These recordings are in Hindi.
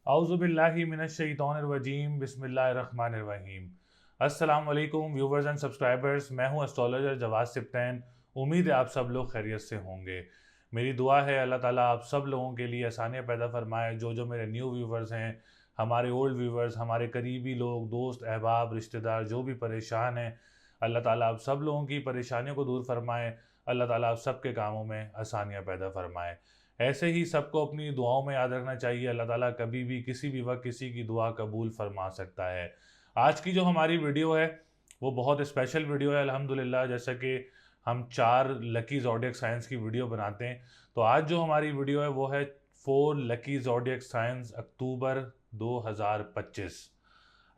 औज़ुबिल्लाहि मिनश्शैतानिर्रजीम बिस्मिल्लाहिर्रहमानिर्रहीम। अस्सलाम वालेकुम व्यूवर्स एंड सब्सक्राइबर्स, मैं हूं एस्ट्रोलॉजर जवाद सिप्तैन। उम्मीद है आप सब लोग खैरियत से होंगे। मेरी दुआ है अल्लाह ताला आप सब लोगों के लिए आसानियाँ पैदा फरमाए। जो जो मेरे न्यू व्यूवर्स हैं, हमारे ओल्ड व्यूवर्स, हमारे करीबी लोग, दोस्त, अहबाब, रिश्तेदार जो भी परेशान हैं, अल्लाह ताला आप सब लोगों की परेशानियों को दूर फरमाए। अल्लाह ताला आप सब के कामों में आसानियाँ पैदा फरमाए। ऐसे ही सबको अपनी दुआओं में याद रखना चाहिए। अल्लाह ताला कभी भी किसी भी वक्त किसी की दुआ कबूल फरमा सकता है। आज की जो हमारी वीडियो है वो बहुत स्पेशल वीडियो है अल्हम्दुलिल्लाह। जैसा कि हम 4 लकी ज़ोडिएक साइंस की वीडियो बनाते हैं, तो आज जो हमारी वीडियो है वो है 4 लकी ज़ोडिएक साइंस अक्टूबर 2025।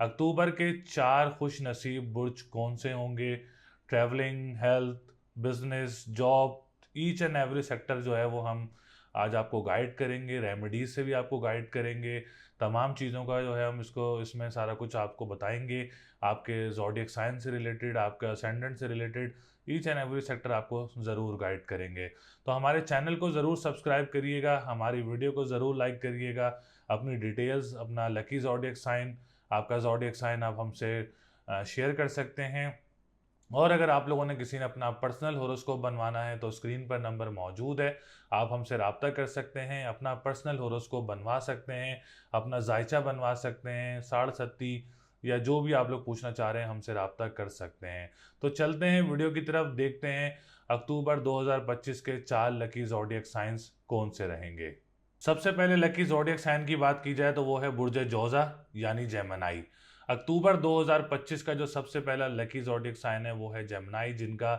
अक्टूबर के 4 खुश नसीब बुर्ज कौन से होंगे? Travelling, health, business, job, each and every sector जो है वो हम आज आपको गाइड करेंगे। रेमेडीज से भी आपको गाइड करेंगे। तमाम चीज़ों का जो है हम इसमें सारा कुछ आपको बताएंगे। आपके ज़ोडिएक साइन से रिलेटेड, आपके असेंडेंट से related each and every sector आपको ज़रूर गाइड करेंगे। तो हमारे चैनल को ज़रूर सब्सक्राइब करिएगा, हमारी वीडियो को ज़रूर लाइक करिएगा। अपनी डिटेल्स, अपना लकी ज़ोडिएक साइन, आपका ज़ोडिएक साइन आप हमसे शेयर कर सकते हैं। और अगर आप लोगों ने किसी ने अपना पर्सनल होरोस्कोप बनवाना है तो स्क्रीन पर नंबर मौजूद है, आप हमसे रब्ता कर सकते हैं, अपना पर्सनल होरोस्कोप बनवा सकते हैं, अपना जायचा बनवा सकते हैं, साढ़ सत्ती या जो भी आप लोग पूछना चाह रहे हैं हमसे रब्ता कर सकते हैं। तो चलते हैं वीडियो की तरफ, देखते हैं अक्टूबर 2025 के 4 लकी ज़ोडिएक साइंस कौन से रहेंगे। सबसे पहले लकी ज़ोडिएक साइन की बात की जाए तो वो है बुर्ज जोज़ा यानी जेमिनी। अक्टूबर 2025 का जो सबसे पहला लकी ज़ोडिएक साइन है वो है जेमिनी, जिनका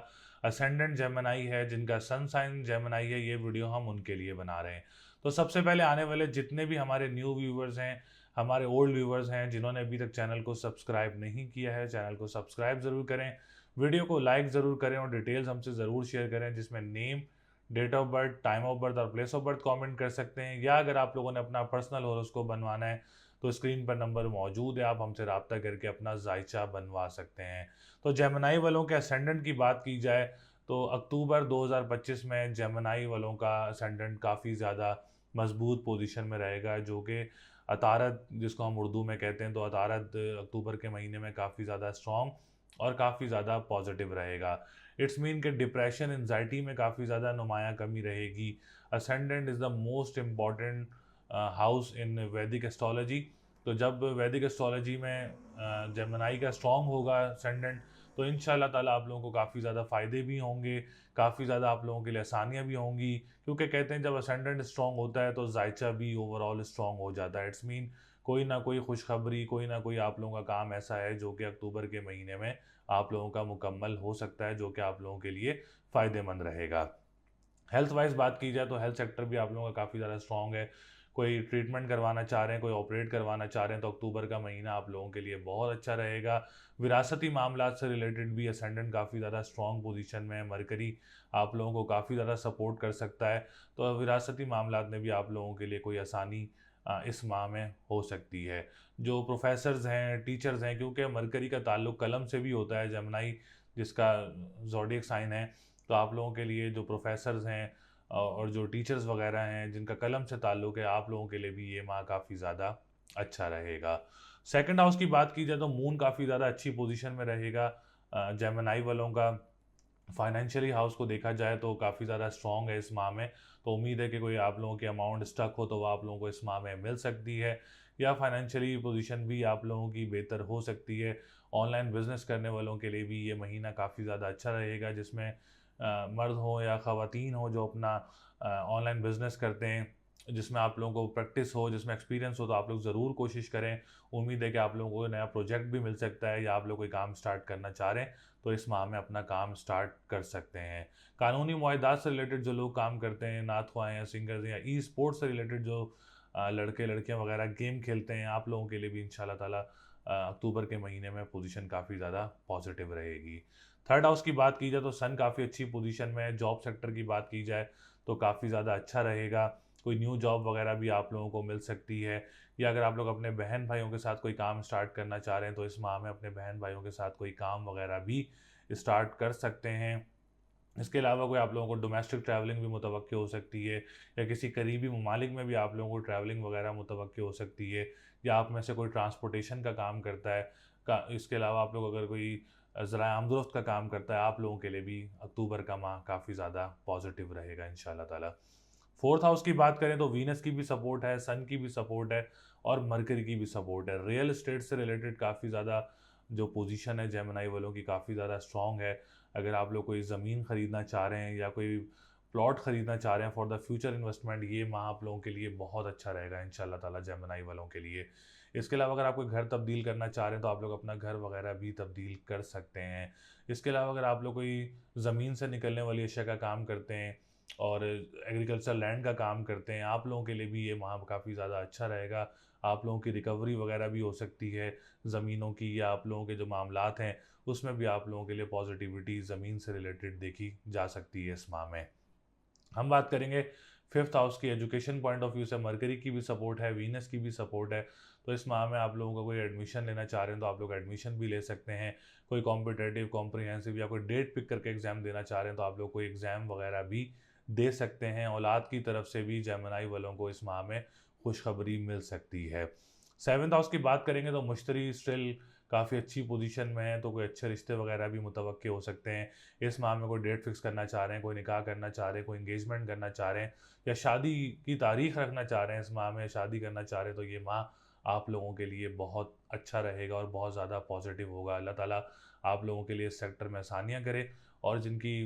असेंडेंट जेमिनी है, जिनका सन साइन जेमिनी है। ये वीडियो हम उनके लिए बना रहे हैं। तो सबसे पहले आने वाले जितने भी हमारे न्यू व्यूवर्स हैं, हमारे ओल्ड व्यूवर्स हैं, जिन्होंने अभी तक चैनल को सब्सक्राइब नहीं किया है, चैनल को सब्सक्राइब ज़रूर करें, वीडियो को लाइक ज़रूर करें और डिटेल्स हमसे ज़रूर शेयर करें, जिसमें name, date of birth, time of birth और प्लेस ऑफ बर्थ कमेंट कर सकते हैं। या अगर आप लोगों ने अपना पर्सनल होरोस्कोप बनवाना है तो स्क्रीन पर नंबर मौजूद है, आप हमसे रब्ता करके अपना जायचा बनवा सकते हैं। तो जेमिनी वालों के असेंडेंट की बात की जाए तो अक्टूबर 2025 में जेमिनी वालों का असेंडेंट काफ़ी ज़्यादा मजबूत पोजीशन में रहेगा, जो कि अतारद जिसको हम उर्दू में कहते हैं, तो अतारद अक्टूबर के महीने में काफ़ी ज़्यादा स्ट्रॉन्ग और काफ़ी ज़्यादा पॉजिटिव रहेगा। इट्स मीन कि डिप्रेशन, एनजाइटी में काफ़ी ज़्यादा नुमाया कमी रहेगी। Ascendant is the most important house in वैदिक एस्ट्रोलॉजी। तो जब वैदिक एस्ट्रोलॉजी में जेमिनी का स्ट्रॉन्ग होगा असेंडेंट, तो इंशाल्लाह ताला आप लोगों को काफ़ी ज़्यादा फ़ायदे भी होंगे, काफ़ी ज़्यादा आप लोगों के लिए आसानियाँ भी होंगी। क्योंकि कहते हैं जब असेंडेंट स्ट्रॉन्ग होता है तो जायचा भी ओवरऑल स्ट्रॉन्ग हो जाता है। इट्स मीन कोई ना कोई खुशखबरी, कोई ना कोई आप लोगों का काम ऐसा है जो कि अक्टूबर के महीने में आप लोगों का मुकम्मल हो सकता है, जो कि आप लोगों के लिए फ़ायदेमंद रहेगा। हेल्थ वाइज बात की जाए तो हेल्थ सेक्टर भी आप लोगों का काफ़ी ज़्यादा स्ट्रॉन्ग है। कोई ट्रीटमेंट करवाना चाह रहे हैं, कोई ऑपरेट करवाना चाह रहे हैं, तो अक्टूबर का महीना आप लोगों के लिए बहुत अच्छा रहेगा। विरासती मामलात से रिलेटेड भी असेंडेंट काफ़ी ज़्यादा स्ट्रॉन्ग पोजीशन में है। मरकरी आप लोगों को काफ़ी ज़्यादा सपोर्ट कर सकता है। तो विरासती मामलात में भी आप लोगों के लिए कोई आसानी इस माह में हो सकती है। जो प्रोफेसर्स हैं, टीचर्स हैं, क्योंकि मरकरी का ताल्लुक कलम से भी होता है, जेमिनी जिसका ज़ोडिएक साइन है, तो आप लोगों के लिए जो प्रोफेसर्स हैं और जो टीचर्स वगैरह हैं जिनका कलम से ताल्लुक़ है, आप लोगों के लिए भी ये माह काफ़ी ज़्यादा अच्छा रहेगा। सेकंड हाउस की बात की जाए तो मून काफ़ी ज़्यादा अच्छी पोजीशन में रहेगा। जेमिनी वालों का फाइनेंशियली हाउस को देखा जाए तो काफ़ी ज़्यादा स्ट्रॉन्ग है इस माह में। तो उम्मीद है कि कोई आप लोगों की अमाउंट स्टक हो तो वो आप लोगों को इस माह में मिल सकती है, या फाइनेंशियली पोजीशन भी आप लोगों की बेहतर हो सकती है। ऑनलाइन बिजनेस करने वालों के लिए भी ये महीना काफ़ी ज़्यादा अच्छा रहेगा, जिसमें मर्द हो या ख़वातीन हो जो अपना ऑनलाइन बिजनेस करते हैं, जिसमें आप लोगों को प्रैक्टिस हो, जिसमें एक्सपीरियंस हो, तो आप लोग ज़रूर कोशिश करें। उम्मीद है कि आप लोगों को नया प्रोजेक्ट भी मिल सकता है, या आप लोग कोई काम स्टार्ट करना चाह रहे हैं तो इस माह में अपना काम स्टार्ट कर सकते हैं। कानूनी मुआहदात से रिलेटेड जो लोग काम करते हैं, नात ख्वाह या सिंगर्स या ई स्पोर्ट्स से रिलेटेड जो लड़के लड़कियां वगैरह गेम खेलते हैं, आप लोगों के लिए भी इंशाल्लाह ताला अक्टूबर के महीने में पोजीशन काफ़ी ज़्यादा पॉजिटिव रहेगी। थर्ड हाउस की बात की जाए तो सन काफ़ी अच्छी पोजीशन में है। जॉब सेक्टर की बात की जाए तो काफ़ी ज़्यादा अच्छा रहेगा। कोई न्यू जॉब वगैरह भी आप लोगों को मिल सकती है, या अगर आप लोग अपने बहन भाइयों के साथ कोई काम स्टार्ट करना चाह रहे हैं तो इस माह में अपने बहन भाइयों के साथ कोई काम वगैरह भी स्टार्ट कर सकते हैं। इसके अलावा कोई आप लोगों को डोमेस्टिक ट्रैवलिंग भी मुतवक्की हो सकती है, या किसी करीबी ममालिक में भी आप लोगों को ट्रैवलिंग वगैरह मुतवक्की हो सकती है, या आप में से कोई ट्रांसपोर्टेशन का काम करता है इसके अलावा आप लोग अगर कोई ज़राए आमदोरफ्त का काम करता है, आप लोगों के लिए भी अक्टूबर का माह काफ़ी ज़्यादा पॉजिटिव रहेगा इंशाल्लाह ताला। फोर्थ हाउस की बात करें तो वीनस की भी सपोर्ट है, सन की भी सपोर्ट है, और मरकरी की भी सपोर्ट है। रियल एस्टेट से रिलेटेड काफ़ी ज़्यादा जो पोजीशन है जेमिनी वालों की काफ़ी ज़्यादा स्ट्रॉन्ग है। अगर आप लोग कोई ज़मीन ख़रीदना चाह रहे हैं या कोई प्लॉट ख़रीदना चाह रहे हैं फॉर द फ्यूचर इन्वेस्टमेंट, ये माह आप लोगों के लिए बहुत अच्छा रहेगा इंशाल्लाह ताला जेमिनी वालों के लिए। इसके अलावा अगर आप कोई घर तब्दील करना चाह रहे हैं तो आप लोग अपना घर वगैरह भी तब्दील कर सकते हैं। इसके अलावा अगर आप लोग कोई ज़मीन से निकलने वाली अशिया का काम करते हैं और एग्रीकल्चर लैंड का काम करते हैं, आप लोगों के लिए भी ये माह काफ़ी ज़्यादा अच्छा रहेगा। आप लोगों की रिकवरी वगैरह भी हो सकती है ज़मीनों की, या आप लोगों के जो मामलात हैं उसमें भी आप लोगों के लिए पॉजिटिविटी ज़मीन से रिलेटेड देखी जा सकती है इस माह में। हम बात करेंगे फिफ्थ हाउस की। एजुकेशन पॉइंट ऑफ व्यू से मरकरी की भी सपोर्ट है, वीनस की भी सपोर्ट है। तो इस माह में आप लोगों का कोई एडमिशन लेना चाह रहे हैं तो आप लोग एडमिशन भी ले सकते हैं। कोई कॉम्पिटेटिव, कॉम्प्रिहेंसिव या कोई डेट पिक करके एग्ज़ाम देना चाह रहे हैं तो आप लोग कोई एग्ज़ाम वगैरह भी दे सकते हैं। औलाद की तरफ से भी जेमिनी वालों को इस माह में खुशखबरी मिल सकती है। सेवन्थ हाउस की बात करेंगे तो मुश्तरी स्टिल काफ़ी अच्छी पोजीशन में है, तो कोई अच्छे रिश्ते वगैरह भी मुतवक्के हो सकते हैं। इस माह में कोई डेट फिक्स करना चाह रहे हैं, कोई निकाह करना चाह रहे हैं, कोई इंगेजमेंट करना चाह रहे हैं, या शादी की तारीख रखना चाह रहे हैं, इस माह में शादी करना चाह रहे हैं, तो ये माह आप लोगों के लिए बहुत अच्छा रहेगा और बहुत ज़्यादा पॉजिटिव होगा। अल्लाह ताला आप लोगों के लिए इस सेक्टर में आसानियाँ करे, और जिनकी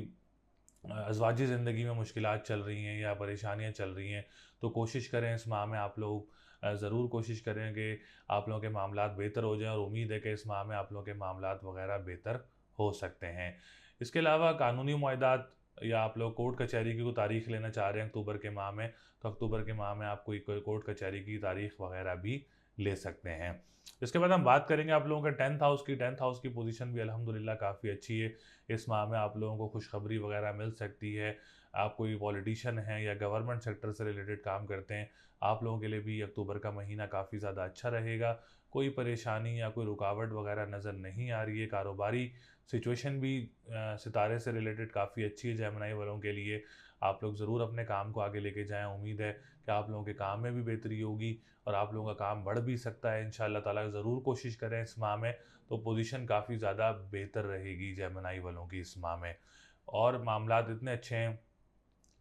अज़वाजी ज़िंदगी में मुश्किलात चल रही हैं या परेशानियाँ चल रही हैं, तो कोशिश करें इस माह में आप लोग ज़रूर कोशिश करें कि आप लोगों के मामलात बेहतर हो जाएं, और उम्मीद है कि इस माह में आप लोगों के मामलात वगैरह बेहतर हो सकते हैं। इसके अलावा कानूनी मुआहदात, या आप लोग कोर्ट कचहरी की कोई तारीख लेना चाह रहे हैं अक्टूबर के माह में, तो अक्टूबर के माह में आप कोई कोई कोर्ट कचहरी की तारीख वगैरह भी ले सकते हैं। इसके बाद हम बात करेंगे आप लोगों के टेंथ हाउस की। टेंथ हाउस की पोजीशन भी अल्हम्दुलिल्लाह काफ़ी अच्छी है। इस माह में आप लोगों को खुशखबरी वगैरह मिल सकती है। आप कोई पॉलिटिशियन हैं या गवर्नमेंट सेक्टर से रिलेटेड काम करते हैं, आप लोगों के लिए भी अक्टूबर का महीना काफ़ी ज़्यादा अच्छा रहेगा। कोई परेशानी या कोई रुकावट वगैरह नज़र नहीं आ रही है। कारोबारी सिचुएशन भी सितारे से रिलेटेड काफ़ी अच्छी है जेमिनी वालों के लिए। आप लोग ज़रूर अपने काम को आगे लेके जाएँ। उम्मीद है कि आप लोगों के काम में भी बेहतरी होगी और आप लोगों का काम बढ़ भी सकता है इंशाल्लाह ताला। ज़रूर कोशिश करें इस माह में, तो पोजीशन काफ़ी ज़्यादा बेहतर रहेगी जेमिनी वालों की इस माह में। और मामलात इतने अच्छे हैं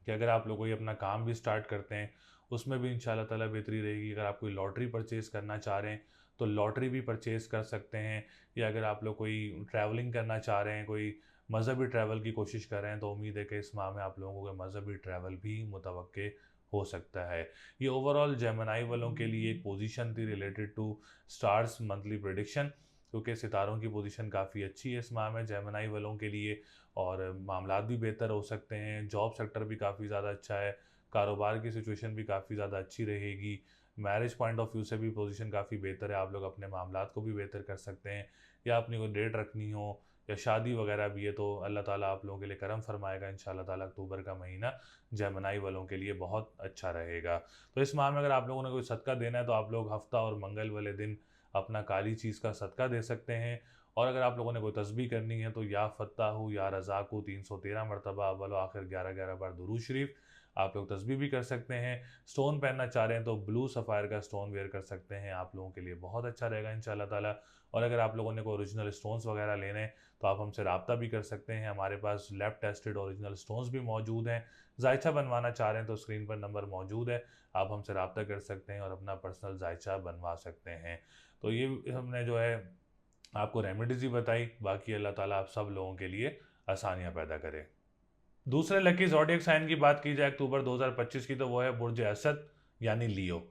कि अगर आप लोग कोई अपना काम भी स्टार्ट करते हैं, उसमें भी इंशाल्लाह ताला बेहतरी रहेगी। अगर आप कोई लॉटरी परचेज़ करना चाह रहे हैं तो लॉटरी भी परचेज़ कर सकते हैं, या अगर आप लोग कोई ट्रैवलिंग करना चाह रहे हैं, कोई मज़हबी ट्रैवल की कोशिश कर रहे हैं, तो उम्मीद है कि इस माह में आप लोगों को मज़हबी ट्रैवल भी मुतवक्के हो सकता है। ये ओवरऑल जेमिनी वालों के लिए एक पोजीशन थी related to stars monthly prediction, क्योंकि सितारों की पोजीशन काफ़ी अच्छी है इस माह में जेमिनी वालों के लिए, और मामलात भी बेहतर हो सकते हैं। जॉब सेक्टर भी काफ़ी ज़्यादा अच्छा है, कारोबार की सिचुएशन भी काफ़ी ज़्यादा अच्छी रहेगी। मैरिज पॉइंट ऑफ व्यू से भी पोजीशन काफ़ी बेहतर है, आप लोग अपने मामलात को भी बेहतर कर सकते हैं, या अपनी कोई डेट रखनी हो या शादी वगैरह भी है, तो अल्लाह ताला आप लोगों के लिए करम फरमाएगा इंशाल्लाह ताला। अक्टूबर का महीना जेमिनी वालों के लिए बहुत अच्छा रहेगा। तो इस माह में अगर आप लोगों ने कोई सदका देना है तो आप लोग हफ्ता और मंगल वाले दिन अपना काली चीज़ का सदका दे सकते हैं। और अगर आप लोगों ने कोई तस्बीह करनी है तो या फ़त्ताहु या रज़ाक़ु 313 मरतबा अव्वल व आखिर 11-11 बार दुरूद शरीफ आप लोग तस्बीह भी कर सकते हैं। स्टोन पहनना चाह रहे हैं तो ब्लू सफ़ायर का स्टोन वेयर कर सकते हैं, आप लोगों के लिए बहुत अच्छा रहेगा इंशाल्लाह ताला। और अगर आप लोगों ने कोई ओरिजिनल स्टोन्स वगैरह लेने हैं तो आप हमसे रब्ता भी कर सकते हैं। हमारे पास लैब टेस्टेड ओरिजिनल स्टोन्स भी मौजूद हैं। जायचा बनवाना चाह रहे हैं तो स्क्रीन पर नंबर मौजूद है, आप हमसे रब्ता कर सकते हैं और अपना पर्सनल जायचा बनवा सकते हैं। तो ये हमने जो है आपको रेमेडीज़ ही बताई। बाकी अल्लाह ताला आप सब लोगों के लिए आसानियाँ पैदा करे। दूसरे लकी ज़ोडिएक साइन की बात की जाए अक्टूबर 2025 की, तो वो है बुर्ज असद यानी लियो।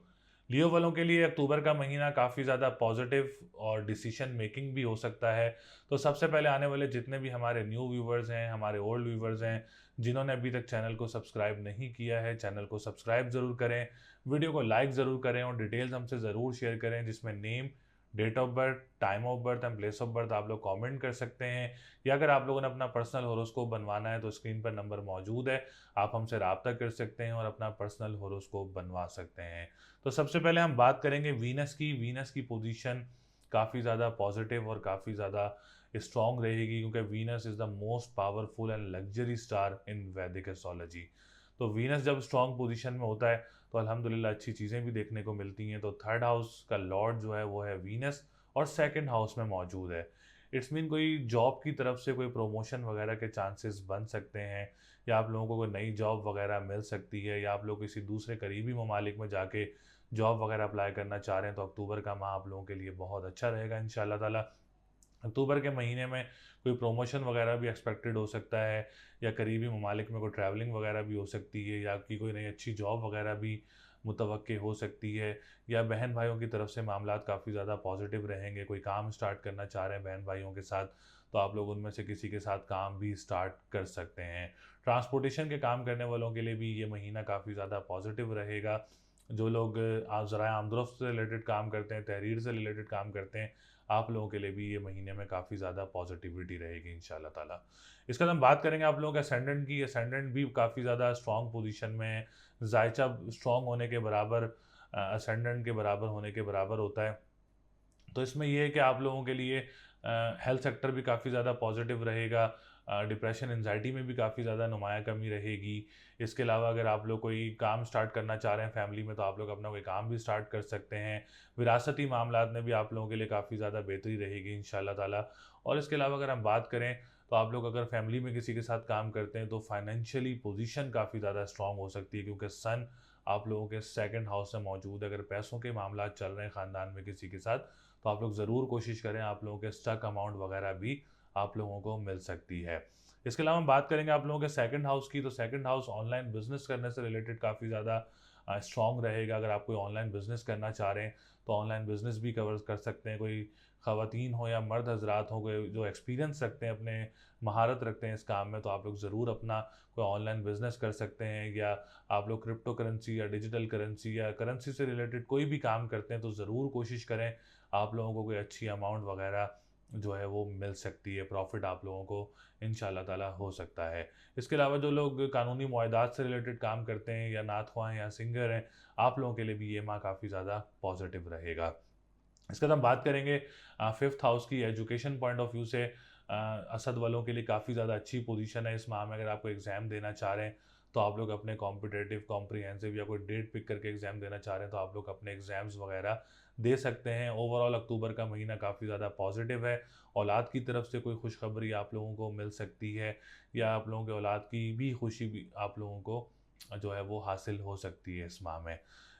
लियो वालों के लिए अक्टूबर का महीना काफ़ी ज़्यादा पॉजिटिव और डिसीजन मेकिंग भी हो सकता है। तो सबसे पहले आने वाले जितने भी हमारे न्यू व्यूवर्स हैं, हमारे ओल्ड व्यूवर्स हैं, जिन्होंने अभी तक चैनल को सब्सक्राइब नहीं किया है, चैनल को सब्सक्राइब ज़रूर करें, वीडियो को लाइक ज़रूर करें, और डिटेल्स हमसे ज़रूर शेयर करें जिसमें name, date of birth, time of birth and place of birth आप लोग कमेंट कर सकते हैं। या अगर आप लोगों ने अपना पर्सनल होरोस्कोप बनवाना है तो स्क्रीन पर नंबर मौजूद है, आप हमसे रब्ता कर सकते हैं और अपना पर्सनल होरोस्कोप बनवा सकते हैं। तो सबसे पहले हम बात करेंगे वीनस की। वीनस की पोजीशन काफ़ी ज़्यादा पॉजिटिव और काफ़ी ज़्यादा स्ट्रॉन्ग रहेगी, क्योंकि Venus is the most powerful and luxury star in वैदिक एस्ट्रोलॉजी। तो वीनस जब स्ट्रॉन्ग पोजीशन में होता है तो अल्हम्दुलिल्लाह अच्छी चीज़ें भी देखने को मिलती हैं। तो थर्ड हाउस का लॉर्ड जो है वो है वीनस और सेकंड हाउस में मौजूद है। इट्स मीन कोई जॉब की तरफ से कोई प्रमोशन वगैरह के चांसेस बन सकते हैं, या आप लोगों को कोई नई जॉब वगैरह मिल सकती है, या आप लोग किसी दूसरे करीबी ममालिक में जाके जॉब वगैरह अप्लाई करना चाह रहे हैं तो अक्टूबर का माह आप लोगों के लिए बहुत अच्छा रहेगा इंशाल्लाह ताला। अक्टूबर के महीने में कोई प्रमोशन वगैरह भी एक्सपेक्टेड हो सकता है, या करीबी ममालिक में कोई ट्रैवलिंग वगैरह भी हो सकती है, या आपकी कोई नई अच्छी जॉब वगैरह भी मुतवक्के हो सकती है, या बहन भाइयों की तरफ से मामलात काफ़ी ज़्यादा पॉजिटिव रहेंगे। कोई काम स्टार्ट करना चाह रहे हैं बहन भाइयों के साथ तो आप लोग उनमें से किसी के साथ काम भी स्टार्ट कर सकते हैं। ट्रांसपोर्टेशन के काम करने वालों के लिए भी ये महीना काफ़ी ज़्यादा पॉजिटिव रहेगा। जो लोग ज़राए आमदरफ्त से रिलेटेड काम करते हैं, तहरीर से रिलेटेड काम करते हैं, आप लोगों के लिए भी ये महीने में काफ़ी ज़्यादा पॉजिटिविटी रहेगी इंशाल्लाह ताला। इसके बाद हम बात करेंगे आप लोगों के असेंडेंट की। असेंडेंट भी काफ़ी ज़्यादा स्ट्रॉन्ग पोजीशन में है। जायचा स्ट्रॉन्ग होने के बराबर असेंडेंट के बराबर होने के बराबर होता है। तो इसमें ये है कि आप लोगों के लिए हेल्थ सेक्टर भी काफ़ी ज़्यादा पॉजिटिव रहेगा। डिप्रेशन एंजाइटी में भी काफ़ी ज़्यादा नुमाया कमी रहेगी। इसके अलावा अगर आप लोग कोई काम स्टार्ट करना चाह रहे हैं फैमिली में तो आप लोग अपना कोई काम भी स्टार्ट कर सकते हैं। विरासती मामलात में भी आप लोगों के लिए काफ़ी ज़्यादा बेहतरी रहेगी इंशाल्लाह ताला। और इसके अलावा अगर हम बात करें तो आप लोग अगर फैमिली में किसी के साथ काम करते हैं तो फाइनेंशियली पोजीशन काफ़ी ज़्यादा स्ट्रांग हो सकती है, क्योंकि सन आप लोगों के सेकंड हाउस में मौजूद है। अगर पैसों के मामलात चल रहे हैं ख़ानदान में किसी के साथ तो आप लोग ज़रूर कोशिश करें, आप लोगों के स्टक अमाउंट वगैरह भी आप लोगों को मिल सकती है। इसके अलावा हम बात करेंगे आप लोगों के सेकंड हाउस की। तो सेकंड हाउस ऑनलाइन बिजनेस करने से रिलेटेड काफ़ी ज़्यादा स्ट्रॉन्ग रहेगा। अगर आप कोई ऑनलाइन बिजनेस करना चाह रहे हैं तो ऑनलाइन बिजनेस भी कवर कर सकते हैं। कोई ख़वातीन हो या मर्द हजरात हो गए जो एक्सपीरियंस रखते हैं, अपने महारत रखते हैं इस काम में, तो आप लोग ज़रूर अपना कोई ऑनलाइन बिजनेस कर सकते हैं। या आप लोग क्रिप्टो करेंसी या डिजिटल करेंसी या करेंसी से रिलेटेड कोई भी काम करते हैं तो ज़रूर कोशिश करें आप लोगों को कोई अच्छी अमाउंट वगैरह जो है वो मिल सकती है, प्रॉफिट आप लोगों को इंशाल्लाह ताला हो सकता है। इसके अलावा जो लोग कानूनी मुआहदात से रिलेटेड काम करते हैं या नात ख्वाह हैं या सिंगर हैं, आप लोगों के लिए भी ये माह काफ़ी ज़्यादा पॉजिटिव रहेगा। इसके बाद हम बात करेंगे फिफ्थ हाउस की। एजुकेशन पॉइंट ऑफ व्यू से असद वालों के लिए काफ़ी ज़्यादा अच्छी पोजीशन है इस माह में। अगर आप कोई एग्ज़ाम देना चाह रहे हैं तो आप लोग अपने कॉम्पिटेटिव कॉम्प्रिहेंसिव या कोई डेट पिक करके एग्ज़ाम देना चाह रहे हैं तो आप लोग अपने एग्ज़ाम्स वगैरह दे सकते हैं। ओवरऑल अक्टूबर का महीना काफ़ी ज़्यादा पॉजिटिव है। औलाद की तरफ से कोई खुशखबरी आप लोगों को मिल सकती है, या आप लोगों के औलाद की भी खुशी भी आप लोगों को जो है वो हासिल हो सकती है इस माह में।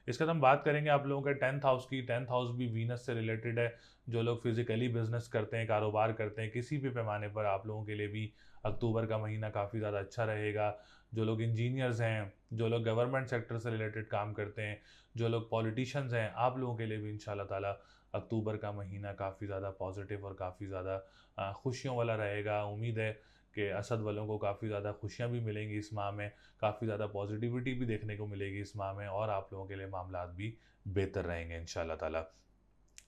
इसके बाद हम बात करेंगे आप लोगों के टेंथ हाउस की। टेंथ हाउस भी वीनस से रिलेटेड है। जो लोग फिजिकली बिजनेस करते हैं, कारोबार करते हैं किसी भी पैमाने पर, आप लोगों के लिए भी अक्टूबर का महीना काफ़ी ज़्यादा अच्छा रहेगा। जो लोग इंजीनियर्स हैं, जो लोग गवर्नमेंट सेक्टर से रिलेटेड काम करते हैं, जो लोग पॉलिटिशियंस हैं, आप लोगों के लिए भी इंशाल्लाह ताला अक्टूबर का महीना काफ़ी ज़्यादा पॉजिटिव और काफ़ी ज़्यादा खुशियों वाला रहेगा। उम्मीद है कि असद वालों को काफ़ी ज़्यादा खुशियाँ भी मिलेंगी इस माह में, काफ़ी ज़्यादा पॉजिटिविटी भी देखने को मिलेगी इस माह में, और आप लोगों के लिए मामलात भी बेहतर रहेंगे इंशाल्लाह ताला।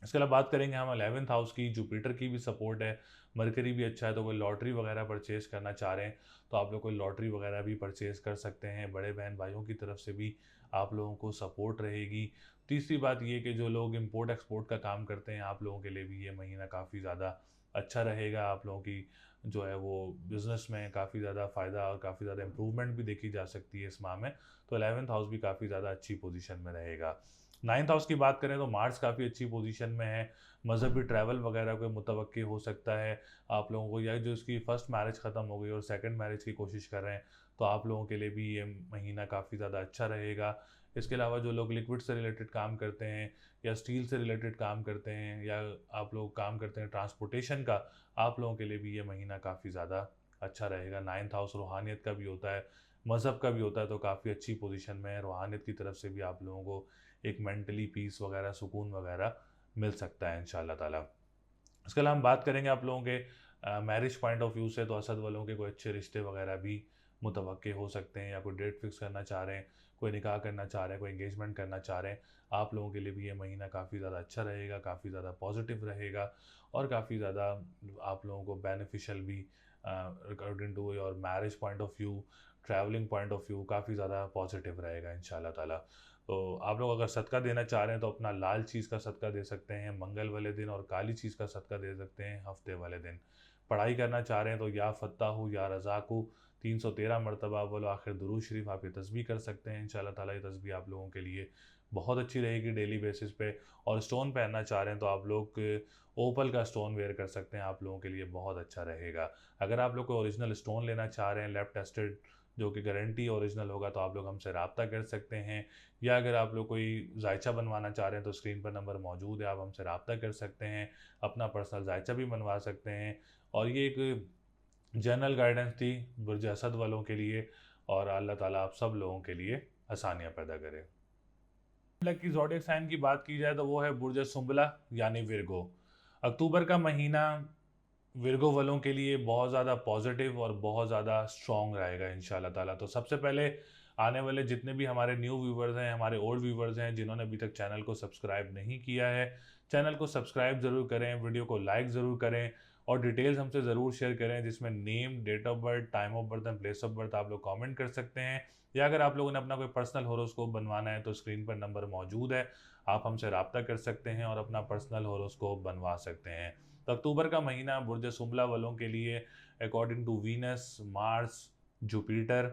इसके अलावा बात करेंगे हम 11th हाउस की। जुपिटर की भी सपोर्ट है, मरकरी भी अच्छा है। तो कोई लॉटरी वगैरह परचेज़ करना चाह रहे हैं तो आप लोग कोई लॉटरी वगैरह भी परचेज़ कर सकते हैं। बड़े बहन भाइयों की तरफ से भी आप लोगों को सपोर्ट रहेगी। तीसरी बात ये कि जो लोग इंपोर्ट एक्सपोर्ट का काम करते हैं आप लोगों के लिए भी ये महीना काफ़ी ज़्यादा अच्छा रहेगा। आप लोगों की जो है वो बिज़नेस में काफ़ी ज़्यादा फ़ायदा और काफ़ी ज़्यादा इम्प्रूवमेंट भी देखी जा सकती है इस माह में। तो 11th हाउस भी काफ़ी ज़्यादा अच्छी पोजीशन में रहेगा। नाइन्थ हाउस की बात करें तो मार्स काफ़ी अच्छी पोजीशन में है। मज़हबी ट्रैवल वगैरह कोई मुतवक्की हो सकता है आप लोगों को, या जो इसकी फ़र्स्ट मैरिज ख़त्म हो गई और सेकंड मैरिज की कोशिश कर रहे हैं तो आप लोगों के लिए भी ये महीना काफ़ी ज़्यादा अच्छा रहेगा। इसके अलावा जो लोग लिक्विड से रिलेटेड काम करते हैं या स्टील से रिलेटेड काम करते हैं, या आप लोग काम करते हैं ट्रांसपोर्टेशन का, आप लोगों के लिए भी ये महीना काफ़ी ज़्यादा अच्छा रहेगा। नाइन्थ हाउस रूहानियत का भी होता है, मज़हब का भी होता है, तो काफ़ी अच्छी पोजीशन में है। रूहानियत की तरफ से भी आप लोगों को एक मेंटली पीस वगैरह, सुकून वगैरह मिल सकता है इंशाल्लाह ताला। इसके अलावा हम बात करेंगे आप लोगों के मैरिज पॉइंट ऑफ व्यू से। तो असद वालों के कोई अच्छे रिश्ते वगैरह भी मुतवक्के हो सकते हैं, या कोई डेट फिक्स करना चाह रहे हैं, कोई निकाह करना चाह रहे हैं, कोई एंगेजमेंट करना चाह रहे हैं, आप लोगों के लिए भी ये महीना काफ़ी ज़्यादा अच्छा रहेगा, काफ़ी ज़्यादा पॉजिटिव रहेगा, और काफ़ी ज़्यादा आप लोगों को बेनिफिशियल भी according to your marriage point of view, travelling point of view काफ़ी ज़्यादा पॉजिटिव रहेगा इंशाल्लाह ताला। तो आप लोग अगर सदका देना चाह रहे हैं तो अपना लाल चीज़ का सदका दे सकते हैं मंगल वाले दिन, और काली चीज़ का सदका दे सकते हैं हफ्ते वाले दिन। पढ़ाई करना चाह रहे हैं तो या फ़त्ताहु या रज़ाक़ु 313 मरतबा बोलो आखिर दुरूद शरीफ आप ये तस्बीह कर सकते हैं। इंशाअल्लाह ताला ये तस्बीह आप लोगों के लिए बहुत अच्छी रहेगी डेली बेसिस पे। और स्टोन पहनना चाह रहे हैं तो आप लोग ओपल का स्टोन वेयर कर सकते हैं, आप लोगों के लिए बहुत अच्छा रहेगा। अगर आप लोग कोई ओरिजिनल स्टोन लेना चाह रहे हैं लैब टेस्टेड जो कि गारंटी ओरिजिनल होगा तो आप लोग हमसे रब्ता कर सकते हैं। या अगर आप लोग कोई जायचा बनवाना चाह रहे हैं तो स्क्रीन पर नंबर मौजूद है, आप हमसे रब्ता कर सकते हैं, अपना पर्सनल जायचा भी बनवा सकते हैं। और ये एक जनरल गाइडेंस थी बुर्ज असद वालों के लिए, और अल्लाह ताला आप सब लोगों के लिए आसानियाँ पैदा करे। की ज़ोडिएक साइन की बात की जाए तो वो है बुर्ज सुंबला यानी विर्गो। अक्टूबर का महीना विर्गो वालों के लिए बहुत ज़्यादा पॉजिटिव और बहुत ज़्यादा स्ट्रॉन्ग रहेगा इंशाल्लाह ताला। तो सबसे पहले आने वाले जितने भी हमारे न्यू व्यूवर्स हैं, हमारे ओल्ड व्यूवर्स हैं, जिन्होंने अभी तक चैनल को सब्सक्राइब नहीं किया है, चैनल को सब्सक्राइब ज़रूर करें, वीडियो को लाइक ज़रूर करें और डिटेल्स हमसे ज़रूर शेयर करें, जिसमें name, date of birth, time of birth and place of birth आप लोग कमेंट कर सकते हैं। या अगर आप लोगों ने अपना कोई पर्सनल होरोस्कोप बनवाना है तो स्क्रीन पर नंबर मौजूद है, आप हमसे रब्ता कर सकते हैं और अपना पर्सनल होरोस्कोप बनवा सकते हैं। तो अक्टूबर का महीना बुर्ज सुंबला वालों के लिए according to Venus, Mars, Jupiter,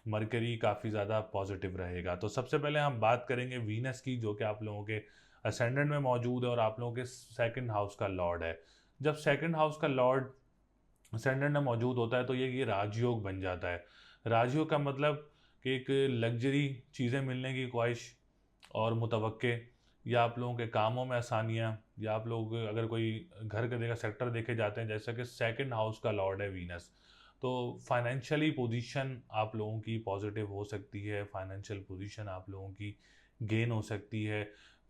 Mercury काफ़ी ज़्यादा पॉजिटिव रहेगा। तो सबसे पहले हम बात करेंगे वीनस की, जो कि आप लोगों के असेंडेंट में मौजूद है और आप लोगों के सेकंड हाउस का लॉर्ड है। जब सेकंड हाउस का लॉर्ड असेंडेंट में मौजूद होता है तो ये राजयोग बन जाता है। राजयोग का मतलब कि एक लग्जरी चीज़ें मिलने की ख्वाहिश और मुतवक्के, या आप लोगों के कामों में आसानियाँ, या आप लोग अगर कोई घर का देखा सेक्टर देखे जाते हैं जैसा कि सेकंड हाउस का लॉर्ड है वीनस, तो फाइनेंशियली पोजीशन आप लोगों की पॉजिटिव हो सकती है, फाइनेंशियल पोजीशन आप लोगों की गेन हो सकती है,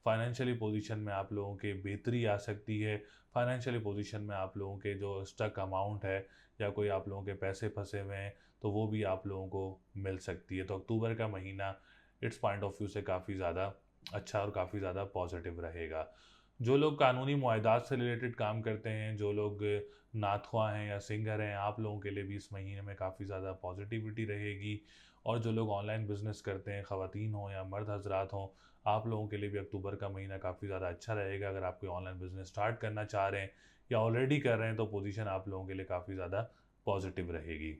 फाइनेंशियली पोजीशन में आप लोगों के बेहतरी आ सकती है, फाइनेंशियली पोजीशन में आप लोगों के जो स्टक अमाउंट है या कोई आप लोगों के पैसे फंसे हुए हैं तो वो भी आप लोगों को मिल सकती है। तो अक्टूबर का महीना इट्स पॉइंट ऑफ व्यू से काफ़ी ज़्यादा अच्छा और काफ़ी ज़्यादा पॉजिटिव रहेगा। जो लोग कानूनी मुआहदात से रिलेटेड काम करते हैं, जो लोग नाथख्वाह हैं या सिंगर हैं, आप लोगों के लिए भी इस महीने में काफ़ी ज़्यादा पॉजिटिविटी रहेगी। और जो लोग ऑनलाइन बिजनेस करते हैं, ख़वातीन हों या मर्द हजरात हों, आप लोगों के लिए भी अक्टूबर का महीना काफ़ी ज़्यादा अच्छा रहेगा। अगर आप कोई ऑनलाइन बिजनेस स्टार्ट करना चाह रहे हैं या ऑलरेडी कर रहे हैं तो पोजीशन आप लोगों के लिए काफ़ी ज़्यादा पॉजिटिव रहेगी।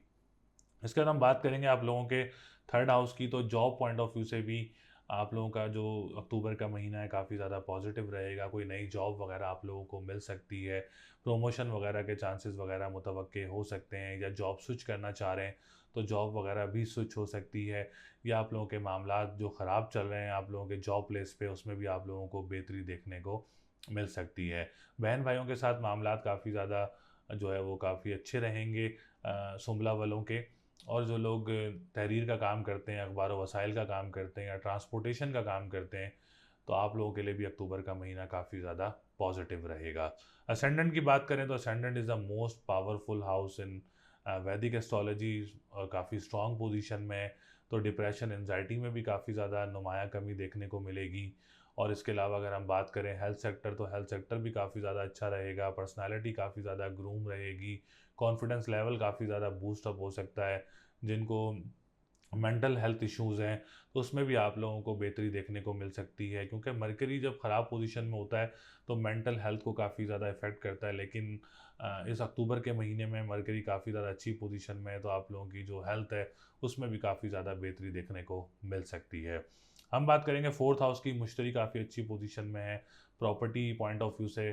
इसके बाद हम बात करेंगे आप लोगों के थर्ड हाउस की। तो जॉब पॉइंट ऑफ व्यू से भी आप लोगों का जो अक्टूबर का महीना है काफ़ी ज़्यादा पॉजिटिव रहेगा। कोई नई जॉब वगैरह आप लोगों को मिल सकती है, प्रमोशन वगैरह के चांसेस वगैरह मुतवक्के हो सकते हैं, या जॉब स्विच करना चाह रहे हैं तो जॉब वगैरह भी स्विच हो सकती है। या आप लोगों के मामला जो ख़राब चल रहे हैं आप लोगों के जॉब प्लेस पे, उसमें भी आप लोगों को बेहतरी देखने को मिल सकती है। बहन भाइयों के साथ मामला काफ़ी ज़्यादा जो है वो काफ़ी अच्छे रहेंगे सुमला वालों के। और जो लोग तहरीर का काम करते हैं, अखबार व वसाइल का काम करते हैं या ट्रांसपोर्टेशन का काम करते हैं, तो आप लोगों के लिए भी अक्टूबर का महीना काफ़ी ज़्यादा पॉजिटिव रहेगा। असेंडेंट की बात करें तो ascendant is the most powerful house in वैदिक एस्ट्रोलॉजी, काफ़ी स्ट्रॉन्ग पोजीशन में है। तो डिप्रेशन, एनजाइटी में भी काफ़ी ज़्यादा नुमाया कमी देखने को मिलेगी। और इसके अलावा अगर हम बात करें हेल्थ सेक्टर, तो हेल्थ सेक्टर भी काफ़ी ज़्यादा अच्छा रहेगा, पर्सनालिटी काफ़ी ज़्यादा ग्रूम रहेगी, कॉन्फिडेंस लेवल काफ़ी ज़्यादा बूस्ट अप हो सकता है। जिनको मेंटल हेल्थ इश्यूज़ हैं तो उसमें भी आप लोगों को बेहतरी देखने को मिल सकती है, क्योंकि मरकरी जब ख़राब पोजीशन में होता है तो मेंटल हेल्थ को काफ़ी ज़्यादा इफ़ेक्ट करता है। लेकिन इस अक्टूबर के महीने में मरकरी काफ़ी ज़्यादा अच्छी पोजीशन में है तो आप लोगों की जो हेल्थ है उसमें भी काफ़ी ज़्यादा बेहतरी देखने को मिल सकती है। हम बात करेंगे फोर्थ हाउस की। मुश्तरी काफ़ी अच्छी पोजीशन में है। प्रॉपर्टी पॉइंट ऑफ व्यू से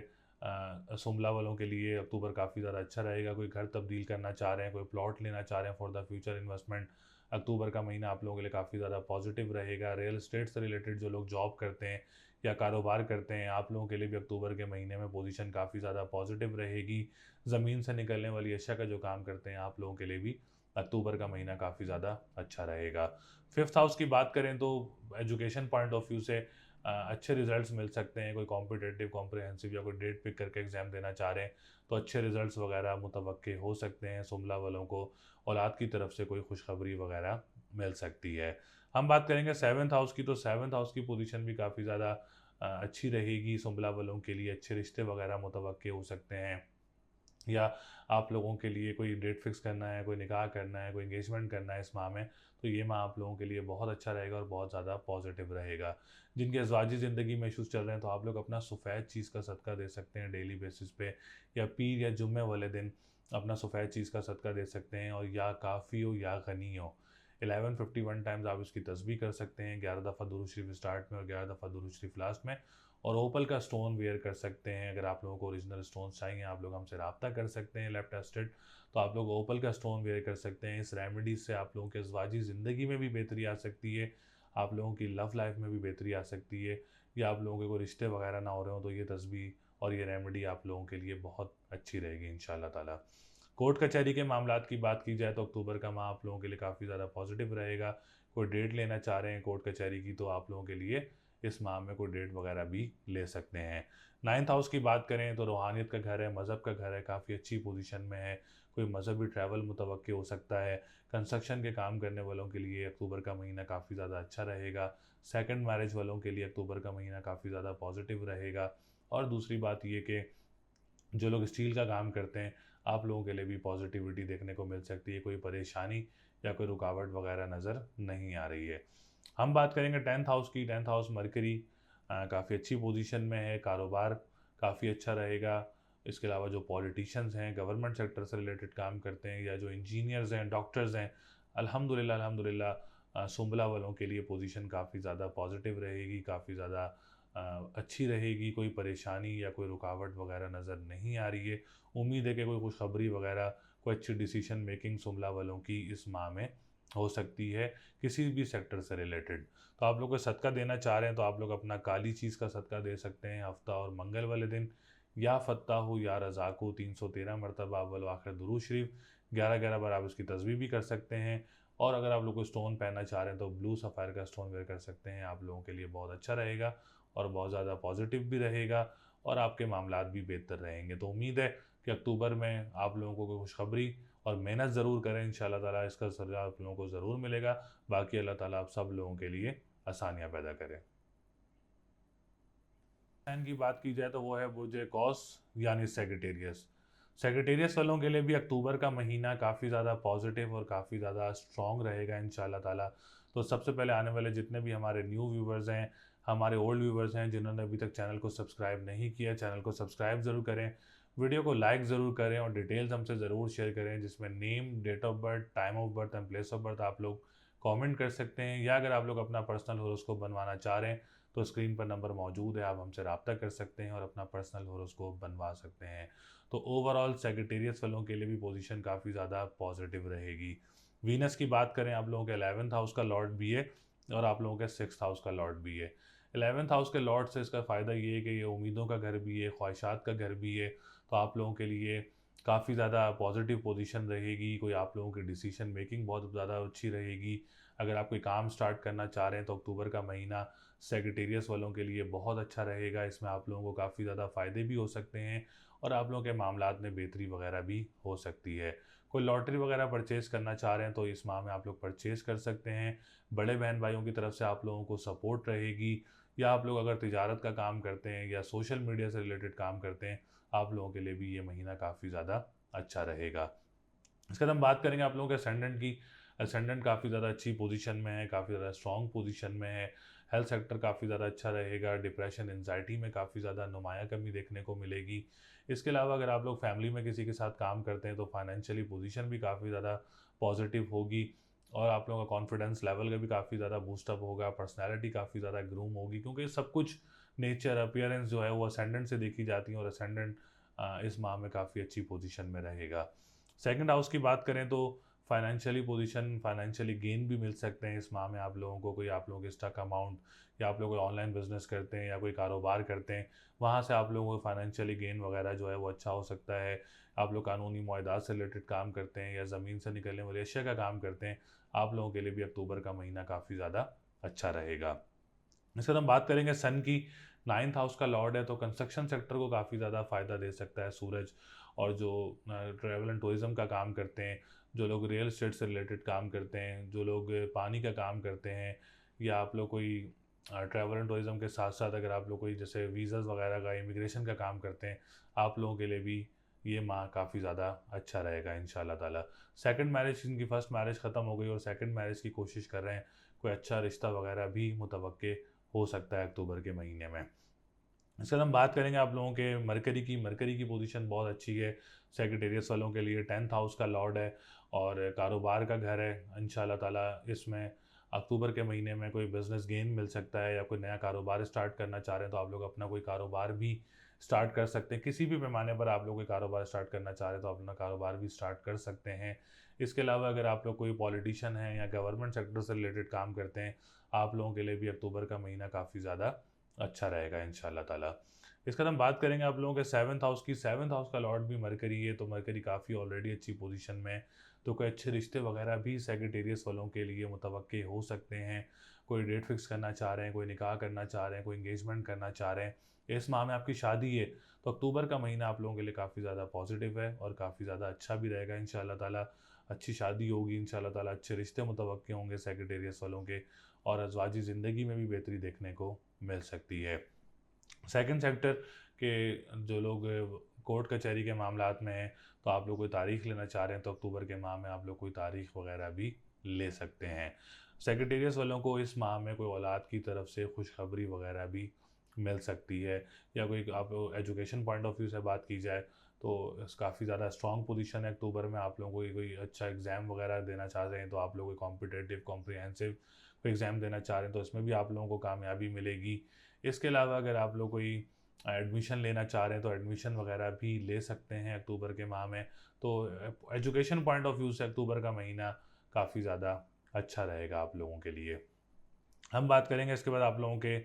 सुमला वालों के लिए अक्टूबर काफ़ी ज़्यादा अच्छा रहेगा। कोई घर तब्दील करना चाह रहे हैं, कोई प्लॉट लेना चाह रहे हैं फॉर द फ्यूचर इन्वेस्टमेंट, अक्टूबर का महीना आप लोगों के लिए काफ़ी ज़्यादा पॉजिटिव रहेगा। रियल एस्टेट से रिलेटेड जो लोग जॉब करते हैं या कारोबार करते हैं, आप लोगों के लिए भी अक्टूबर के महीने में पोजीशन काफ़ी ज़्यादा पॉजिटिव रहेगी। ज़मीन से निकलने वाली अशिया का जो काम करते हैं आप लोगों के लिए भी अक्टूबर का महीना काफ़ी ज़्यादा अच्छा रहेगा। फिफ्थ हाउस की बात करें तो एजुकेशन पॉइंट ऑफ व्यू से अच्छे रिजल्ट्स मिल सकते हैं। कोई कॉम्पिटेटिव, कॉम्प्रिहेंसिव या कोई डेट पिक करके एग्ज़ाम देना चाह रहे हैं तो अच्छे रिजल्ट्स वगैरह मुतवक्के हो सकते हैं। सुमला वालों को औलाद की तरफ से कोई खुशखबरी वगैरह मिल सकती है। हम बात करेंगे सेवन्थ हाउस की। तो सेवन्थ हाउस की पोजीशन भी काफ़ी ज़्यादा अच्छी रहेगी। सुमला वालों के लिए अच्छे रिश्ते वगैरह मुतवक्के हो सकते हैं, या आप लोगों के लिए कोई डेट फिक्स करना है, कोई निकाह करना है, कोई एंगेजमेंट करना है इस माह में, तो ये माह आप लोगों के लिए बहुत अच्छा रहेगा और बहुत ज़्यादा पॉजिटिव रहेगा। जिनके अज़वाजी ज़िंदगी में इशूज़ चल रहे हैं तो आप लोग अपना सफ़ेद चीज़ का सदका दे सकते हैं डेली बेसिस पे, या पीर या जुम्मे वाले दिन अपना सफ़ेद चीज़ का सदका दे सकते हैं, और या काफ़ी हो या गनी हो 1151 टाइम्स आप इसकी तस्बीह कर सकते हैं, 11 दफ़ा दुरूद शरीफ स्टार्ट में और 11 दफ़ा दुरूद शरीफ लास्ट में। और ओपल का स्टोन वेयर कर सकते हैं। अगर आप लोगों को ओरिजिनल स्टोन चाहिए, आप लोग हमसे रब्ता कर सकते हैं, लैब टेस्टेड, तो आप लोग ओपल का स्टोन वेयर कर सकते हैं। इस रेमेडी से आप लोगों के अज़वाजी ज़िंदगी में भी बेहतरी आ सकती है, आप लोगों की लव लाइफ में भी बेहतरी आ सकती है, या आप लोगों के कोई रिश्ते वगैरह ना हो रहे हो तो ये तस्बीह और ये रेमेडी आप लोगों के लिए बहुत अच्छी रहेगी इंशाल्लाह ताला। कोर्ट कचहरी के मामलात की बात की जाए तो अक्टूबर का माह आप लोगों के लिए काफ़ी ज़्यादा पॉजिटिव रहेगा। कोई डेट लेना चाह रहे हैं कोर्ट कचहरी की, तो आप लोगों के लिए इस माह में कोई डेट वगैरह भी ले सकते हैं। 9th हाउस की बात करें तो रूहानियत का घर है, मज़हब का घर है, काफ़ी अच्छी पोजीशन में है। कोई मज़हबी ट्रैवल मुतवक्किल हो सकता है। कंस्ट्रक्शन के काम करने वालों के लिए अक्टूबर का महीना काफ़ी ज़्यादा अच्छा रहेगा। सेकंड मैरिज वालों के लिए अक्टूबर का महीना काफ़ी ज़्यादा पॉजिटिव रहेगा। और दूसरी बात ये कि जो लोग स्टील का काम करते हैं, आप लोगों के लिए भी पॉजिटिविटी देखने को मिल सकती है। कोई परेशानी या कोई रुकावट वगैरह नज़र नहीं आ रही है। हम बात करेंगे 10th हाउस की। 10th हाउस मरकरी काफ़ी अच्छी पोजीशन में है, कारोबार काफ़ी अच्छा रहेगा। इसके अलावा जो पॉलिटिशियंस हैं, गवर्नमेंट सेक्टर से रिलेटेड काम करते हैं, या जो इंजीनियर्स हैं, डॉक्टर्स हैं, अल्हम्दुलिल्लाह अल्हम्दुलिल्लाह सुंबला वालों के लिए पोजीशन काफ़ी ज़्यादा पॉजिटिव रहेगी, काफ़ी ज़्यादा अच्छी रहेगी। कोई परेशानी या कोई रुकावट वगैरह नज़र नहीं आ रही है। उम्मीद है कि कोई खुशखबरी वगैरह, कोई अच्छी डिसीजन मेकिंग सुंबला वालों की इस माह में हो सकती है, किसी भी सेक्टर से रिलेटेड। तो आप लोग को सदका देना चाह रहे हैं तो आप लोग अपना काली चीज़ का सदका दे सकते हैं हफ्ता और मंगल वाले दिन। या फ़त्ताहु या रज़ाक़ु 313 मरतबा अव्वल व आखिर दुरूद शरीफ 11-11 बार आप इसकी तस्बीह भी कर सकते हैं। और अगर आप लोग को स्टोन पहनना चाह रहे हैं तो ब्लू सफ़ायर का स्टोन वेयर कर सकते हैं, आप लोगों के लिए बहुत अच्छा रहेगा और बहुत ज़्यादा पॉजिटिव भी रहेगा, और आपके मामलात भी बेहतर रहेंगे। तो उम्मीद है कि अक्टूबर में आप लोगों को कोई खुशखबरी, और मेहनत ज़रूर करें, इंशाल्लाह ताला इसका सजा आप लोगों को ज़रूर मिलेगा। बाकी अल्लाह ताला आप सब लोगों के लिए आसानियाँ पैदा करे। साइन की बात की जाए तो वो है बुर्ज कौस यानी सेगिटेरियस। सेगिटेरियस वालों के लिए भी अक्टूबर का महीना काफ़ी ज़्यादा पॉजिटिव और काफ़ी ज़्यादा स्ट्रॉन्ग रहेगा इंशाल्लाह ताला। तो सबसे पहले आने वाले जितने भी हमारे न्यू व्यूवर्स हैं, हमारे ओल्ड व्यूवर्स हैं, जिन्होंने अभी तक चैनल को सब्सक्राइब नहीं किया, चैनल को सब्सक्राइब ज़रूर करें, वीडियो को लाइक ज़रूर करें, और डिटेल्स हमसे ज़रूर शेयर करें, जिसमें name, date of birth, time of birth and place of birth आप लोग कमेंट कर सकते हैं। या अगर आप लोग अपना पर्सनल होरोस्कोप बनवाना चाह रहे हैं तो स्क्रीन पर नंबर मौजूद है, आप हमसे रब्ता कर सकते हैं और अपना पर्सनल होरोस्कोप बनवा सकते हैं। तो ओवरऑल सेक्रेटेरियस वालों के लिए भी पोजीशन काफ़ी ज़्यादा पॉजिटिव रहेगी। वीनस की बात करें, आप लोगों के 11th हाउस का लॉर्ड भी है और आप लोगों के 6th हाउस का लॉर्ड भी है। 11th हाउस के लॉर्ड से इसका फ़ायदा ये है कि ये उम्मीदों का घर भी है, ख्वाहिशात का घर भी है। तो आप लोगों के लिए काफ़ी ज़्यादा पॉजिटिव पोजीशन रहेगी। कोई आप लोगों की डिसीजन मेकिंग बहुत ज़्यादा अच्छी रहेगी। अगर आप कोई काम स्टार्ट करना चाह रहे हैं तो अक्टूबर का महीना सेक्रेटेरियस वालों के लिए बहुत अच्छा रहेगा। इसमें आप लोगों को काफ़ी ज़्यादा फ़ायदे भी हो सकते हैं, और आप लोगों के मामलात में बेहतरी वगैरह भी हो सकती है। कोई लॉटरी वगैरह परचेज़ करना चाह रहे हैं तो इस माह में आप लोग परचेज़ कर सकते हैं। बड़े बहन भाइयों की तरफ से आप लोगों को सपोर्ट रहेगी, या आप लोग अगर तिजारत का काम करते हैं या सोशल मीडिया से रिलेटेड काम करते हैं, आप लोगों के लिए भी ये महीना काफ़ी ज़्यादा अच्छा रहेगा। इसके बाद हम बात करेंगे आप लोगों के असेंडेंट की। असेंडेंट काफ़ी ज़्यादा अच्छी पोजीशन में है, काफ़ी ज़्यादा स्ट्रॉन्ग पोजीशन में है। हेल्थ सेक्टर काफ़ी ज़्यादा अच्छा रहेगा। डिप्रेशन, एंजाइटी में काफ़ी ज़्यादा नुमाया कमी देखने को मिलेगी। इसके अलावा अगर आप लोग फैमिली में किसी के साथ काम करते हैं तो फाइनेंशियली पोजीशन भी काफ़ी ज़्यादा पॉजिटिव होगी, और आप लोगों का कॉन्फिडेंस लेवल का भी काफ़ी ज़्यादा बूस्टअप होगा। पर्सनैलिटी काफ़ी ज़्यादा ग्रूम होगी, क्योंकि सब कुछ नेचर अपीयरेंस जो है वो असेंडेंट से देखी जाती है, और असेंडेंट इस माह में काफ़ी अच्छी पोजीशन में रहेगा। सेकंड हाउस की बात करें तो फाइनेंशियली पोजीशन, फाइनेंशियली गेन भी मिल सकते हैं इस माह में आप लोगों को। कोई आप लोग स्टक अमाउंट, या आप लोग कोई ऑनलाइन बिजनेस करते हैं या कोई कारोबार करते हैं, वहाँ से आप लोगों को फाइनेंशियली गेन वगैरह जो है वो अच्छा हो सकता है। आप लोग कानूनी मुआहदात से रिलेटेड काम करते हैं या ज़मीन से निकलने वाली अशिया का काम करते हैं, आप लोगों के लिए भी अक्टूबर का महीना काफ़ी ज़्यादा अच्छा रहेगा। इसके बाद हम बात करेंगे सन की। 9th हाउस का लॉर्ड है, तो कंस्ट्रक्शन सेक्टर को काफ़ी ज़्यादा फ़ायदा दे सकता है सूरज। और जो ट्रैवल एंड टूरिज़्म का काम करते हैं, जो लोग रियल एस्टेट से रिलेटेड काम करते हैं, जो लोग पानी का काम करते हैं, या आप लोग कोई ट्रैवल एंड टूरिज़्म के साथ साथ अगर आप लोग कोई जैसे वीज़ाज़ वगैरह का, इमिग्रेशन का काम करते हैं, आप लोगों के लिए भी ये माह काफ़ी ज़्यादा अच्छा रहेगा इंशाल्लाह ताला। सेकंड मैरिज, इनकी फ़र्स्ट मैरिज ख़त्म हो गई और सेकंड मैरिज की कोशिश कर रहे हैं, कोई अच्छा रिश्ता वगैरह भी मुतवक्के हो सकता है अक्टूबर के महीने में। इसके बाद हम बात करेंगे आप लोगों के मरकरी की पोजीशन बहुत अच्छी है सेक्रेटेरियस वालों के लिए। 10th हाउस का लॉर्ड है और कारोबार का घर है। इंशाल्लाह ताला इसमें अक्टूबर के महीने में कोई बिजनेस गेन मिल सकता है, या कोई नया कारोबार स्टार्ट करना चाह रहे हैं तो आप लोग अपना कोई कारोबार भी स्टार्ट कर सकते हैं। किसी भी पैमाने पर आप लोग कोई कारोबार स्टार्ट करना चाह रहे हैं तो अपना कारोबार भी स्टार्ट कर सकते हैं। इसके अलावा अगर आप लोग कोई पॉलिटिशियन हैं या गवर्नमेंट सेक्टर से रिलेटेड काम करते हैं, आप लोगों के लिए भी अक्टूबर का महीना काफ़ी ज़्यादा अच्छा रहेगा इंशाल्लाह ताला। इसके बाद हम बात करेंगे आप लोगों के 7th हाउस की। 7th हाउस का लॉर्ड भी मरकरी है, तो मरकरी काफ़ी ऑलरेडी अच्छी पोजीशन में है, तो कोई अच्छे रिश्ते वगैरह भी सेक्रेटेरियस वालों के लिए मुतवक्के हो सकते हैं। कोई डेट फिक्स करना चाह रहे हैं, कोई निकाह करना चाह रहे हैं, कोई इंगेजमेंट करना चाह रहे हैं, इस माह में आपकी शादी है, तो अक्टूबर का महीना आप लोगों के लिए काफ़ी ज़्यादा पॉजिटिव है और काफ़ी ज़्यादा अच्छा भी रहेगा इंशाल्लाह ताला। अच्छी शादी होगी इंशाल्लाह ताला, अच्छे रिश्ते मुतवक्के होंगे सेक्रेटेरियस वालों के, और अज़वाजी ज़िंदगी में भी बेहतरी देखने को मिल सकती है। सेकंड सेक्टर के जो लोग कोर्ट कचहरी के मामलात में हैं, तो आप लोग कोई तारीख लेना चाह रहे हैं तो अक्टूबर के माह में आप लोग कोई तारीख वगैरह भी ले सकते हैं। सेक्रेटेरियस वालों को इस माह में कोई औलाद की तरफ से खुशखबरी वगैरह भी मिल सकती है, या कोई आप एजुकेशन पॉइंट ऑफ व्यू से बात की जाए तो काफ़ी ज़्यादा स्ट्रॉन्ग पोजीशन है अक्टूबर में। आप लोगों को कोई अच्छा एग्ज़ाम वगैरह देना चाह रहे हैं तो आप लोग कोई कॉम्पिटेटिव कॉम्प्रिहेंसिव कोई एग्ज़ाम देना चाह रहे हैं तो इसमें भी आप लोगों को कामयाबी मिलेगी। इसके अलावा अगर आप लोग कोई एडमिशन लेना चाह रहे हैं तो एडमिशन वगैरह भी ले सकते हैं अक्टूबर के माह में। तो एजुकेशन पॉइंट ऑफ व्यू से अक्टूबर का महीना काफ़ी ज़्यादा अच्छा रहेगा आप लोगों के लिए। हम बात करेंगे इसके बाद आप लोगों के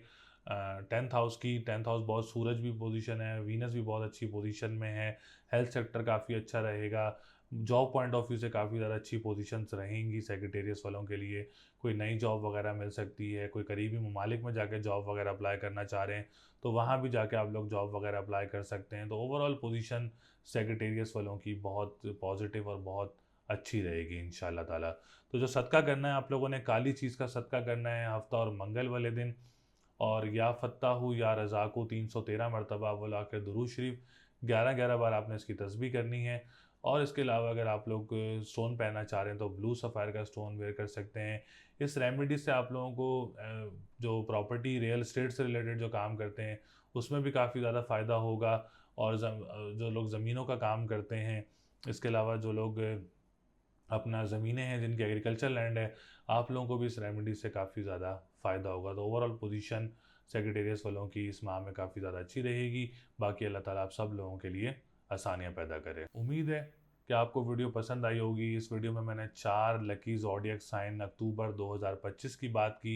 10th हाउस की। 10th हाउस बहुत, सूरज भी पोजीशन है, वीनस भी बहुत अच्छी पोजीशन में है। हेल्थ सेक्टर काफ़ी अच्छा रहेगा। जॉब पॉइंट ऑफ व्यू से काफ़ी ज़्यादा अच्छी पोजीशंस रहेंगी सेक्रेटेरियस वालों के लिए। कोई नई जॉब वगैरह मिल सकती है, कोई करीबी ममालिक में जाके जॉब वगैरह अप्लाई करना चाह रहे हैं तो वहाँ भी जाके आप लोग जॉब वगैरह अप्लाई कर सकते हैं। तो ओवरऑल पोजीशन सेक्रेटेरियस वालों की बहुत पॉजिटिव और बहुत अच्छी रहेगी इंशाल्लाह ताला। तो जो सदका करना है आप लोगों ने, काली चीज़ का सदका करना है हफ्ता और मंगल वाले दिन, और या फ़त्ताहु या रज़ाक़ु 313 मरतबा बोला के दुरूद शरीफ 11-11 बार आपने इसकी तस्बीह करनी है। और इसके अलावा अगर आप लोग स्टोन पहनना चाह रहे हैं तो ब्लू सफ़ायर का स्टोन वेयर कर सकते हैं। इस रेमेडी से आप लोगों को जो प्रॉपर्टी रियल एस्टेट से रिलेटेड जो काम करते हैं उसमें भी काफ़ी ज़्यादा फ़ायदा होगा। और जो लोग ज़मीनों का काम करते हैं, इसके अलावा जो लोग अपना ज़मीनें हैं जिनकी एग्रीकल्चर लैंड है, आप लोगों को भी इस रेमेडी से काफ़ी ज़्यादा फ़ायदा होगा। तो ओवरऑल पोजीशन सेक्रेटेरियस वालों की इस माह में काफ़ी ज़्यादा अच्छी रहेगी। बाकी अल्लाह ताला आप सब लोगों के लिए आसानियाँ पैदा करे। उम्मीद है कि आपको वीडियो पसंद आई होगी। इस वीडियो में मैंने 4 लकी ज़ोडिएक साइन अक्टूबर 2025 की बात की।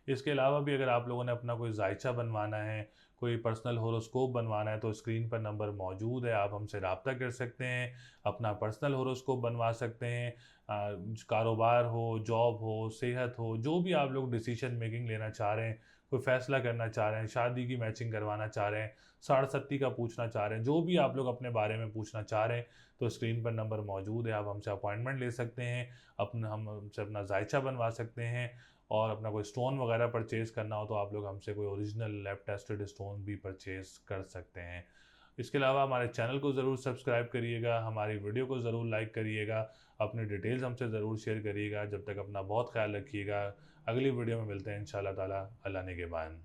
इसके अलावा भी अगर आप लोगों ने अपना कोई जायचा बनवाना है, कोई पर्सनल होरोस्कोप बनवाना है, तो स्क्रीन पर नंबर मौजूद है, आप हमसे रब्ता कर सकते हैं, अपना पर्सनल होरोस्कोप बनवा सकते हैं। कारोबार हो, जॉब हो, सेहत हो, जो भी आप लोग डिसीजन मेकिंग लेना चाह रहे हैं, कोई फ़ैसला करना चाह रहे हैं, शादी की मैचिंग करवाना चाह रहे हैं, साढ़े का पूछना चाह रहे हैं, जो भी आप लोग अपने बारे में पूछना चाह रहे हैं, तो स्क्रीन पर नंबर मौजूद है, आप हमसे अपॉइंटमेंट ले सकते हैं। अपना हम हमसे अपना जायचा बनवा सकते हैं। और अपना कोई स्टोन वगैरह परचेज़ करना हो तो आप लोग हमसे कोई ओरिजिनल लैब टेस्टेड स्टोन भी परचेज़ कर सकते हैं। इसके अलावा हमारे चैनल को ज़रूर सब्सक्राइब करिएगा, हमारी वीडियो को ज़रूर लाइक करिएगा, अपनी डिटेल्स हमसे ज़रूर शेयर करिएगा। जब तक अपना बहुत ख्याल रखिएगा। अगली वीडियो में मिलते हैं इंशाल्लाह ताला। अल्लाह निगहबान।